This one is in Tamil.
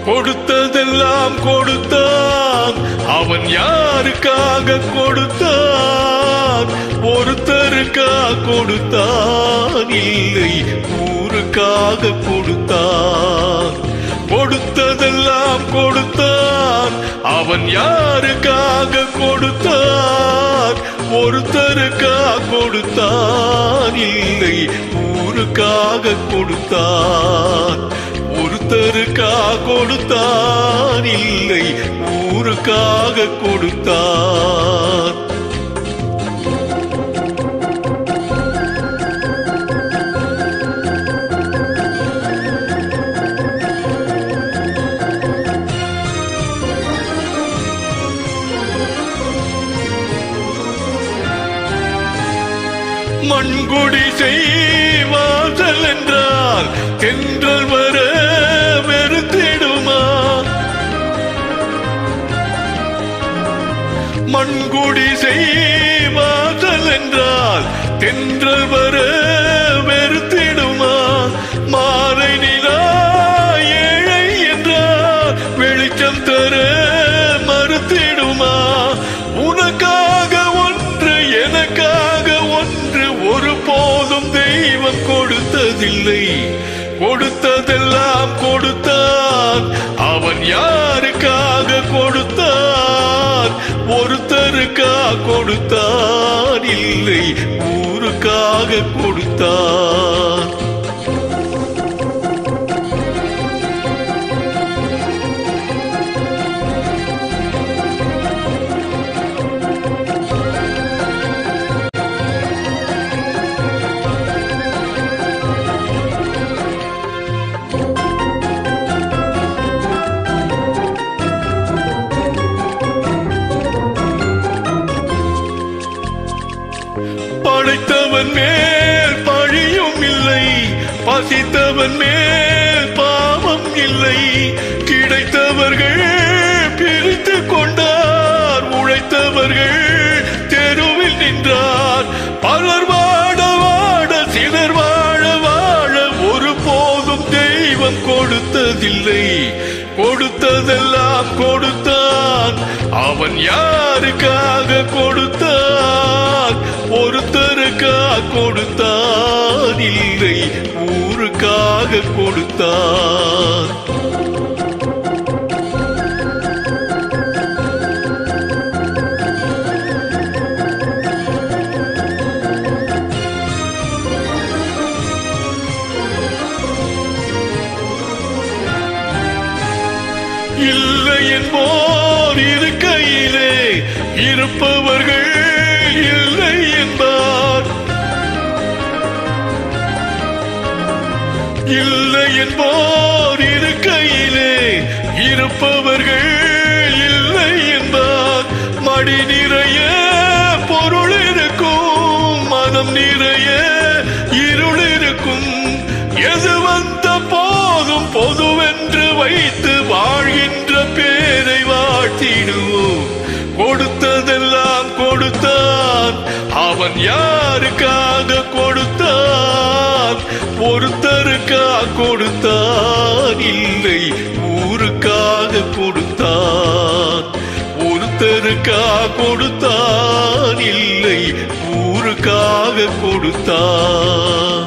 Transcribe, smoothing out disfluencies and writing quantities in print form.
கொடுத்ததெல்லாம் கொடுத்தான். அவன் யாருக்காக கொடுத்தான்? ஒருத்தருக்காக கொடுத்தான், இல்லை ஊருக்காக கொடுத்தான். கொடுத்ததெல்லாம் கொடுத்தான். அவன் யாருக்காக கொடுத்தான்? ஒருத்தருக்காக கொடுத்தான், இல்லை ஊருக்காக கொடுத்தான். ஒருத்தருக்காக கொடுத்தான், இல்லை ஊருக்காக கொடுத்தான். மண்குடிசை வாசல் என்றால் தென்றல் வர வெறுத்திடுமா? மண்குடிசை வாசல் என்றால் தென்றல் வர வெறுத்திடுமா? மாலை நிலா ஏழை என்றால் வெளிச்சம் தர மறுத்திடுமா? உனக்காக ஒன்று எனக்காக ஒன்று ஒருபோதும் தெய்வம் கொடுத்ததில்லை. கொடுத்ததெல்லாம் கொடுத்தான். அவன் யாருக்காக கொடுத்தான்? ஒருத்தருக்காக கொடுத்தான், இல்லை ஊருக்காக கொடுத்தான். படைத்தவன் மேல் பழியும் இல்லை, பசித்தவன் மேல் பாவம் இல்லை. கிடைத்தவர்கள் பிரித்து கொண்டார், உழைத்தவர்கள் தெருவில் நின்றார். பலர் வாட வாட சிலர் வாழ வாழ ஒருபோதும் தெய்வம் கொடுத்ததில்லை. கொடுத்ததெல்லாம் கொடுத்தான். அவன் யாருக்காக கொடுத்தான்? ஒருத்தருக்காக கொடுத்தான், இல்லை ஊருக்காக கொடுத்தான். இல்லை என்போர் இருக்கையிலே இருப்பவர்கள் இல்லை என்பார். இல்லை என்போர் இருக்கையிலே இருப்பவர்கள் இல்லை என்பார். மடி நிறைய பொருள் இருக்கும், மனம் நிறைய இருள் இருக்கும். எது வந்த போதும் பொதுவென்று வைத்து வாழ்கின்ற பேரை வாழ்த்திடுவோம். கொடுத்ததெல்லாம் கொடுத்தான். அவன் யாருக்காக கொடுத்தான்? ஒருத்தருக்காக கொடுத்தான், இல்லை ஊருக்காக கொடுத்தான். ஒருத்தருக்காக கொடுத்தான், இல்லை ஊருக்காக கொடுத்தான்.